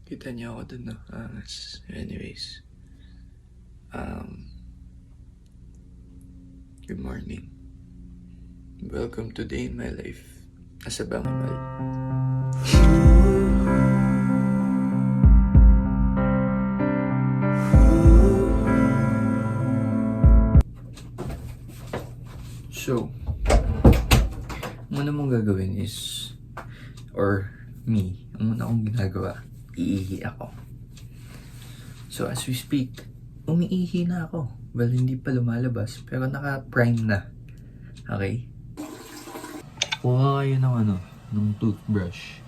Kita niyo ako dun, no? Anyways. Good morning. Welcome to Day in My Life as a Bangamal. So, ang una mong gagawin is, or me, ang una kong ginagawa, iihi ako. So as we speak, umiihi na ako. Well, hindi pa lumalabas, pero naka-prime na. Okay? Kuha kayo ng ng toothbrush.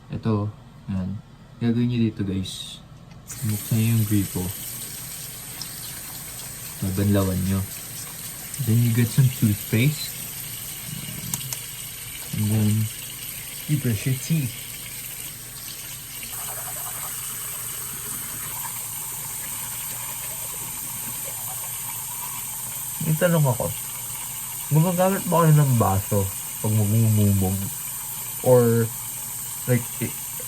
Ito, yan. Gagawin nyo dito guys. Buksan nyo yung gripo. Mabanlawan nyo. Then you get some toothpaste. And then you brush your teeth. May tanong ako, gumagamit ba kayo ng baso pag magmumumog? Or, like,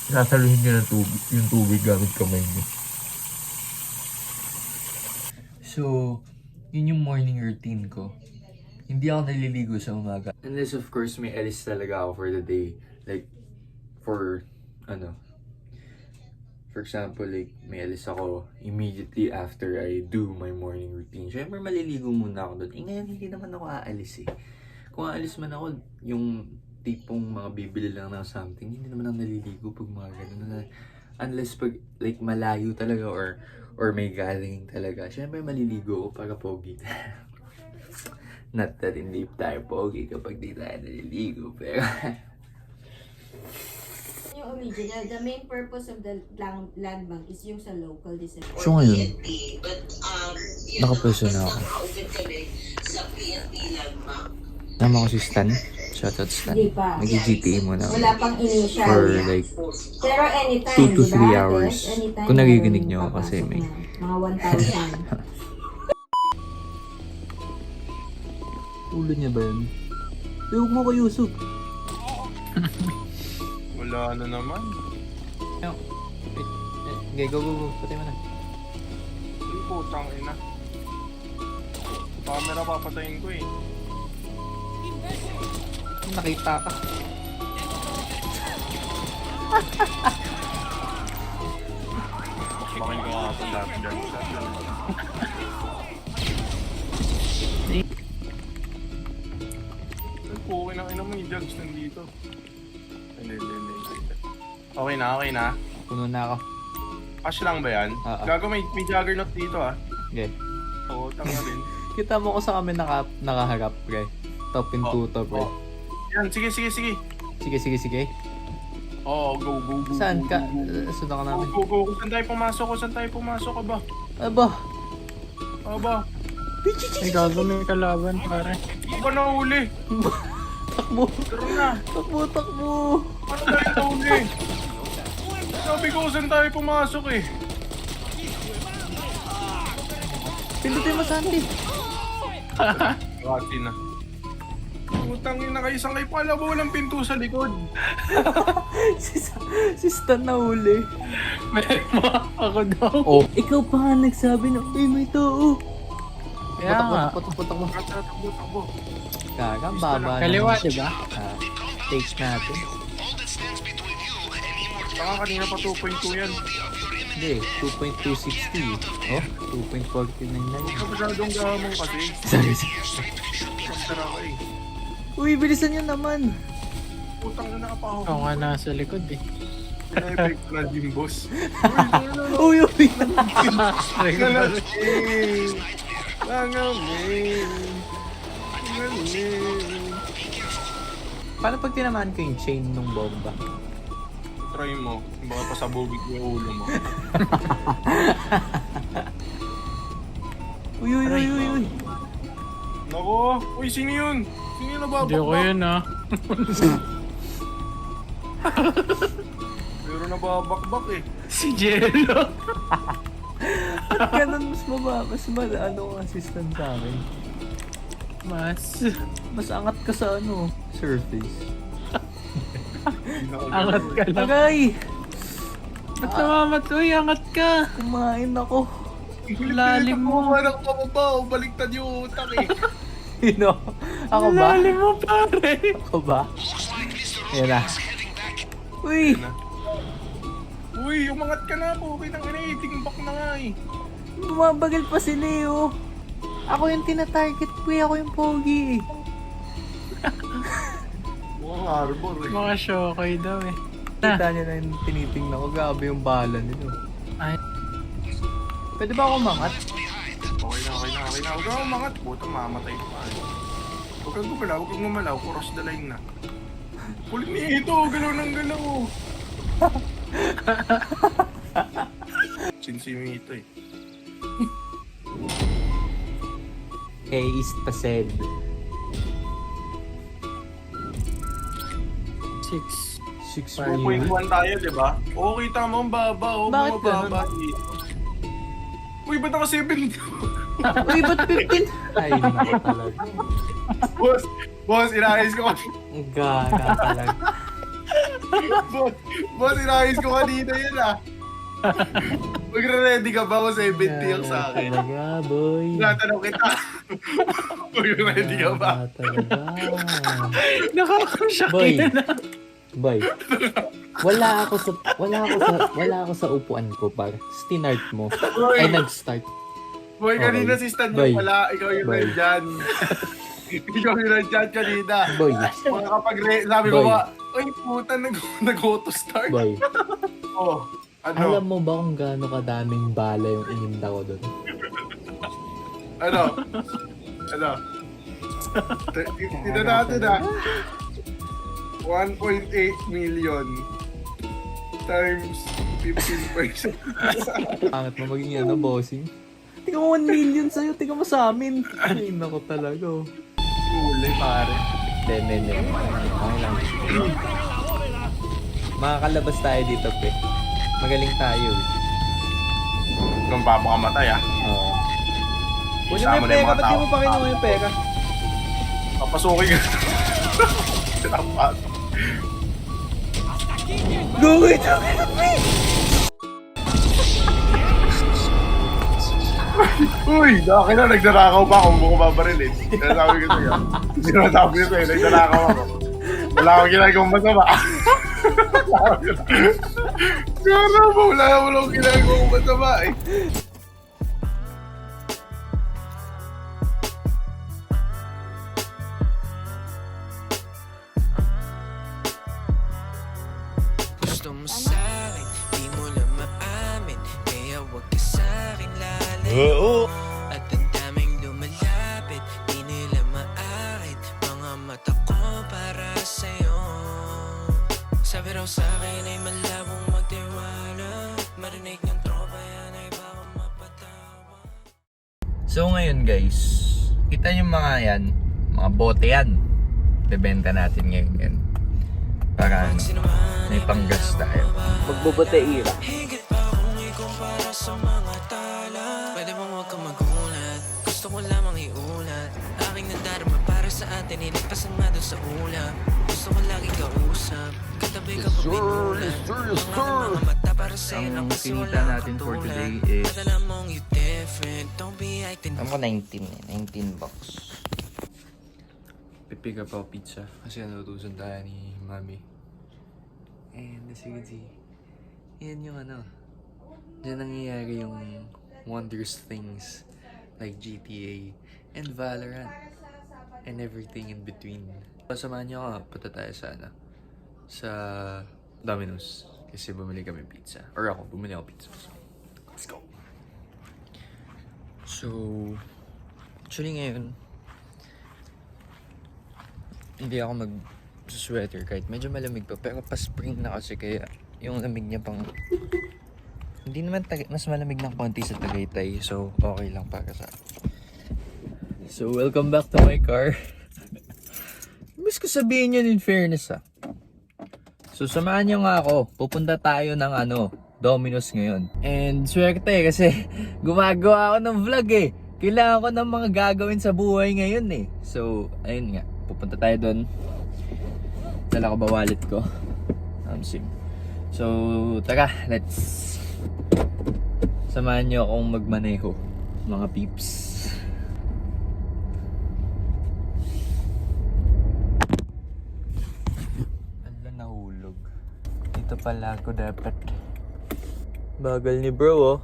sasaluhin nyo ng tubig, yung tubig gamit kamay nyo? So, yun yung morning routine ko. Hindi ako naliligo sa umaga. Unless of course may alis talaga ako for the day. Like, for example, like, may alis ako immediately after I do my morning routine. Siyempre, maliligo muna ako doon. Ngayon, hindi naman ako aalis eh. Kung aalis man ako, yung tipong mga bibili lang ng something, hindi naman ako naliligo pag mga ganun. Unless pag, like, malayo talaga or may gathering talaga. Siyempre, maliligo ko para pogi. Not that hindi tayo pogi kapag di tayo naliligo, pero... Original, the main purpose of the land bank is yung sa local disadvantage. So ngayon, nakapwesto na ako. Tama ko si Stan. Shoutout Stan. Hindi pa. Nag-GTA muna ako. Wala pang initial. For like Pero anytime, 2 to 3 diba? hours. Yes, anytime Kung nagiginig meron nyo ako kasi papasok may... na. Mga 1,000. Ulo niya ba yun? Huwag mo ko, Yusuf. Wala na naman. Okay, go. Patay mo na. Ay, putang ina. Camera papatayin ko eh. Nakita ka. Bakin ko nga itong dati dyan. Ay po, ina mo yung jugs nandito. Hindi. Okay na. Puno na ako. Cash lang ba yan? Gago, may juggernaut dito ah. Okay. Oo, tanga rin. Kita mo ko sa kami nakaharap, pre. Top pinto to, pre. Yan, sige. Sige. Oo, go. Saan ka? Go. Sundan ka namin. Go. Kung saan tayo pumasok, aba? Aba. Ay, gago, may kalaban, pare. Aba nahuli. Takbo. Tara na. Takbo. Ano tayo nahuli? Sabi ko saan tayo pumasok eh. Pindutin mo, Santi. Kasi na. Putang ina kayo, isang kayo pala ba walang pinto sa likod? si Stan na huli. Ako daw. Oh. Ikaw pa nga nagsabi na, uy, may tao. Kaya nga. Patok mo. Takbo. Kaka, baba. Kaliwa, diba? Take natin. Baka kanina pa 2.2 yan. Hindi, 2.260. Oh, 2.49 na yun. Ikaw masyadong gahamong kasi. Sorry. Kaptara ko eh. Uy, bilisan nyo naman. Putang na nakapaho. Ako nga nasa likod eh. Pina-effect na din boss. Uy. Langamin. Paano pag tinamaan ko yung chain ng bomba? Try mo. Baka pasabugin ko yung ulo mo. Uy. Nako! Uy, sino yun? Sino yung nababakbak? Hindi ako yun ah. Pero nababakbak eh. Si Jello. Ganun, mas assistant sa akin. Mas angat ka sa surface. Angat ka lang. Tagay! Ba't namamat? Uy, angat ka. Kumain ako. Lalim mo. Anak pa ba? Baliktad yung utak eh. Sino? Ako ba? Lalim mo, pare. Ako ba? Yan na. Uy! Uy, umangat ka na po. Okay nang ina-timbak na nga eh. Bumabagal pa si Leo. Ako yung tina-target ko eh. Ako yung pogi eh. Mukhang harbor eh. Mga shokoy daw eh. Kita niya na yung tinitingnan ko. Grabe yung bala nito. Ay, Pwede ba ako mangat? Okay na. Huwag kang umangat. Buto, mamatay pa eh. Huwag kang gumalaw. Cross the line na. Kulit niya ito. Galaw ng galaw. Sinsimi ito eh. Kay East Pased. 6. 6 million. 2.1 tayo, di ba? Oo, kita mo ang baba. Oo, Bakit mga baba dito. Uy, ba't ako 7? Uy, ba't 15? Ay, naku talaga. Boss, inayos ko. Ang gaga talaga. Boss, inayos ko kanina yun ah. Magre-ready ka ba kung 70 yung sa akin? Talaga, boy. Natanong kita. Magre-ready ka ba? Gaga talaga. Nakakashock Boy. yun ah. Boy. Wala ako sa upuan ko par. Stinart mo. Ay nag-start. Boy, kanina si Stan Boy. yung wala. Ikaw yung Boy. nandyan. Ikaw yung nandyan kanina. Boy. Mga sabi ko Boy. ba, ay puta, nag-auto start. Boy. Oh, ano? Alam mo ba kung gaano kadaming bala yung ininda ko doon? Ano? Tignan natin ah. 1.8 million times 15%. Pangit mo maging ano, bossing. Tingnan mo 1 million sa'yo, tingnan mo sa amin. Ay, nako talaga. Huli, pare. Hindi. Okay lang. Makakalabas tayo dito, pe. Magaling tayo. Kung papakamatay ah. Oo. Kunin mo Sama yung na yung peka, mga ba't di mo tao. pa kinuha yung peka? Papasukin ka. Sinapat. Go, wait, me! Uy, akin na, nagdarakaw pa ako. Buko babarilin. Kaya sabi ko sa'yo. Sinasabi ko sa'yo, nagdarakaw ako. Wala akong ginagawang masama. Siguro mo, wala akong ginagawang masama eh. Gusto mo sa'kin, di mo lang maamin. Kaya wag ka sa'kin lalayo. At ang daming lumalapit, di nila maakit. Mga mata ko para sa'yo. Sabi raw sa'kin ay malabong magtiwala. Marinig ng tropa yan ay baka mapatawa. So ngayon guys, kita yung mga yan, mga bote yan. Bebenta natin ngayon yan. Para ano, may panggas tayo. Magbobote ira. Higit pa kung ikumpara sa mga tala. Pwede bang huwag kang magulat? Gusto ko lamang iulat. Aking nadarama para sa atin, ilipasan nga doon sa ulap. Gusto ko lagi kausap, katabi ka pag binulat. Mga mata para sa'yo lang kasi Ang wala kinita kang natin for katulad. today is- Padala mong you different, don't be acting. Alam ko 19 bucks. Pipick up ako pizza kasi nalutusan tayo ni Mami. And as you can see, yan yung ano, dyan nangyayari yung wondrous things like GTA and Valorant and everything in between. Pasamahan niyo ako, punta tayo sa ano, sa Domino's kasi bumili kami pizza. Or ako, bumili ako pizza. So, let's go! So, actually ngayon, hindi ako mag-sweater kahit medyo malamig pa. Pero pa-spring na kasi kaya yung lamig niya pang... Hindi naman mas malamig ng konti sa Tagaytay. So, okay lang para sa akin. So, welcome back to my car. Miss ko sabihin yun in fairness ah. So, samahan niyo nga ako. Pupunta tayo ng ano, Domino's ngayon. And swerte kasi gumagawa ako ng vlog eh. Kailangan ko ng mga gagawin sa buhay ngayon eh. So, ayun nga. Pupunta tayo doon. Dala ko ba wallet ko? SIM. So, tara, let's samahan niyo akong magmaneho, mga peeps. Ala, nahulog. Dito pala ako dapat. Bagal ni bro, oh.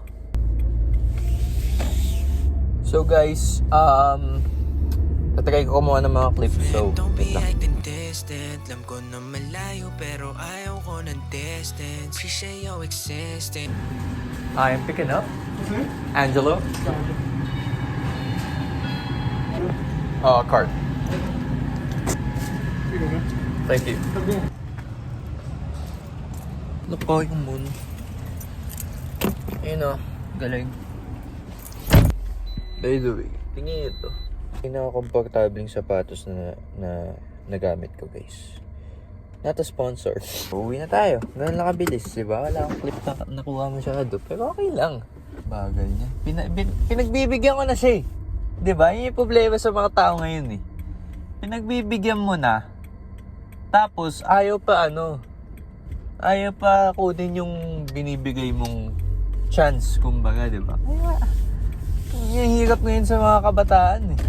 So guys, tatry ko kumuha ng mga clips. So, Don't be wait lang. acting distant. Alam ko na malayo pero ayaw ko ng distance. She say you're existing. I am picking up Angelo. Card. Thank you. Napakay yung moon. Ayun o, galing. By the way, tingin ito. Pinaka-komportabling sapatos na nagamit ko, guys. Not a sponsor. Uwi na tayo. Ganun lang kabilis, diba? Wala akong clip na nakuha masyado. Pero okay lang. Bagal niya. Pinagbibigyan ko na siya eh. Diba? Yun yung problema sa mga tao ngayon eh. Pinagbibigyan mo na. Tapos, ayaw pa kunin yung binibigay mong chance, kumbaga, diba? Kaya, yung hirap ngayon sa mga kabataan eh.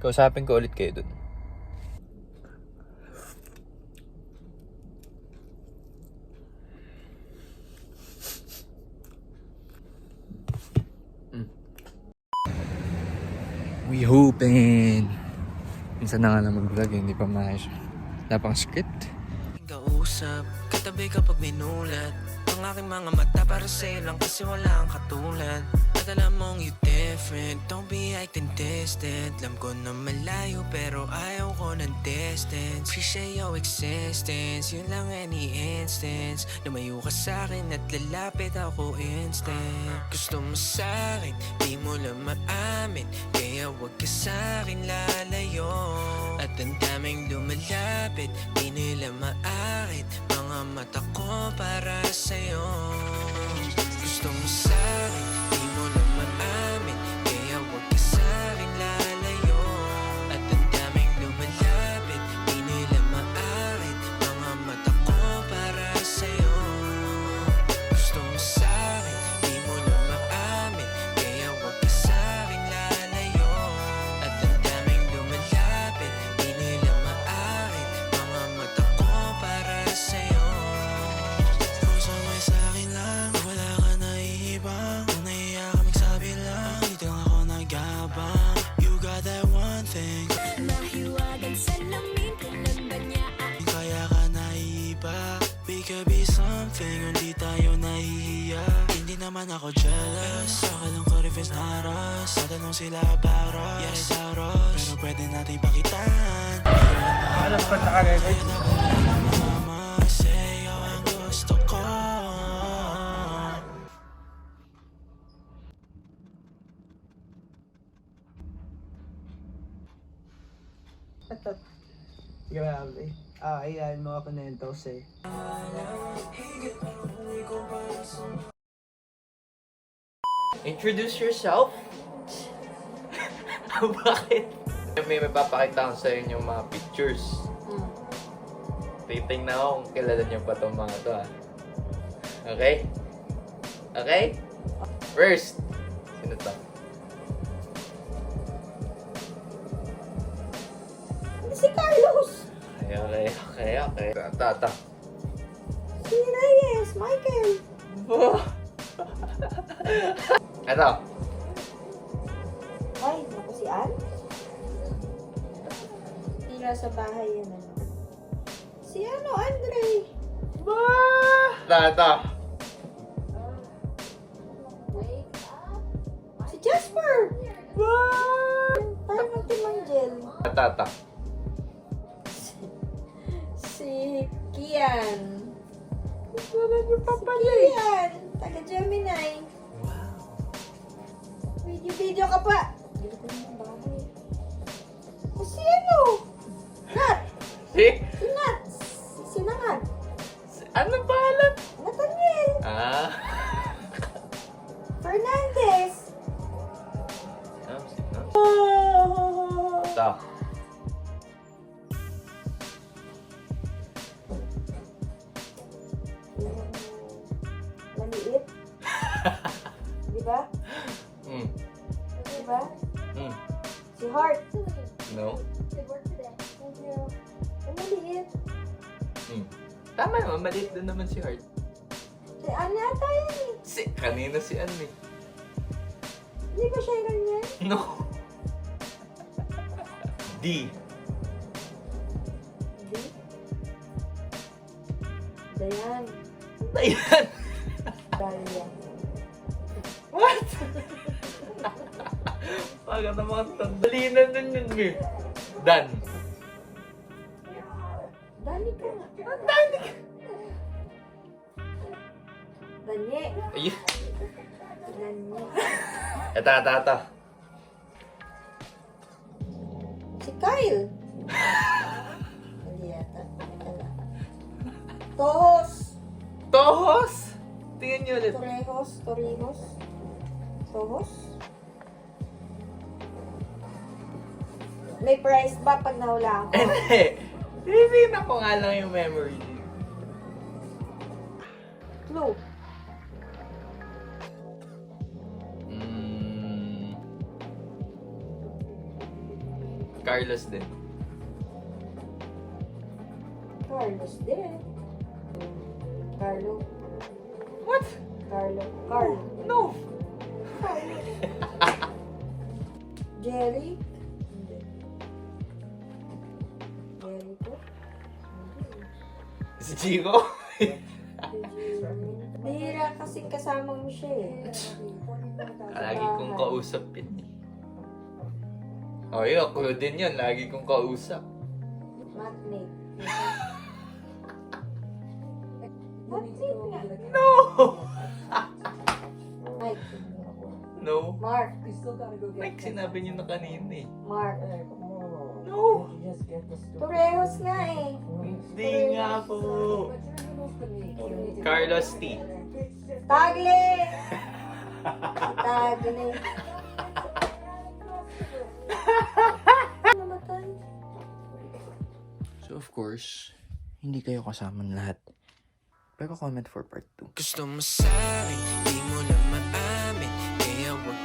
Kausapin ko ulit kayo dun. We hoping. Minsan na nga lang mag-vlog, hindi pa maayos. Wala pang script. Kausap, katabi kapag minulat. Ang aking mga mata para sa'yo lang kasi wala ang katulad. At alam mong you different, don't be acting distant. Alam ko na malayo pero ayaw ko ng distance. She say your existence, yun lang any instance. Lumayo ka sa'kin at lalapit ako instant. Gusto mo sa'kin, di mo lang maamin. Kaya wag ka sa'kin lalayo. At ang daming lumalapit, di nila maakit. Mga mata ko para sa'yo. Gusto mo sa'kin, di mo lang maamin. Kaya wag ka sa'kin lalayo. At ang daming lumalapit, di nila maakit. Mga mata ko para sa'yo. Gusto mo sa'kin, di mo lang maamin. Kaya wag ka sa'kin lalayo. At ang daming lumalapit, di nila maakit. Mga mata ko para sa'yo. Kung samay sa'kin lang, wala ka naiibang. Kung nahiya ka magsabi lang, dito lang ako nagabang. You got that one thing, Mahiwagang salamin, kailan ba niya kaya ka naiiba. We could be something, hindi tayo nahihiya. Hindi naman ako jealous, saka lang ko revenge na aras. Tatanong sila about us, yes, about us. Pero pwede natin pakitaan. Alam ko naka-record. Mama, sa'yo ang gusto ko. Grabe. Ayan, mga panentos eh. Introduce yourself? Bakit? May mapapakita ko sa inyo mga pictures. Titingnan ko kung kilala niyo pa itong mga to, ah. Okay? Okay? First, sino to? Si Carlos! Okay. Tata. Si Reyes! Michael! Ano? Ay, naku si Ann? Tira sa bahay yan, ano. Si Andre? Tata. Si Jasper! Tayo ng Timangel. Tata. Si Kian. Kian! Taga Gemini. Video ka pa. Dito ko ng bahay. Si ano? Nat! Si? Si Nat! Si Nat! Anong pangalan? Nathaniel! Ah. Fernandez! Ito. Heart. No? Ang maliit. Tama naman, maliit din naman si Heart. Si Anne ata yan eh. Kanina si Ann eh. Hindi ba siya ganyan? No. D. Hindi. Dayan. Ayan. Dalia. What? Paga naman tandalinan nun yun eh. Dan. Dani ka nga. Danye. Ayun. Danye. Ito. Si Kyle. Hindi yata. Wala. Tohos. Tohos! Tingnan niyo ulit. Torrijos. Tohos. May price ba pag nahula ako? Hindi. Titignan ko nga lang yung memory. Clue. Carlos din. Carlos din. Carlo. What? Carlo. No. Jerry. Hindi. Jerry po. Si Chico? Bihira kasing kasama mo siya eh. Lagi kong kausap yun eh. Oh, yun. Ako din yun. Lagi kong kausap. Matmate. Matmate nga. No! Mike. No. Mark. Like sinabi niyo na kanina eh. Mark. No! Torrijos nga eh. Hindi nga po. Carlos T. Tagle! Tagle. Namatay. So of course, hindi kayo kasama ng lahat. Pero comment for part 2. Gusto mo sa'kin, di mo lang maamin. Kaya wag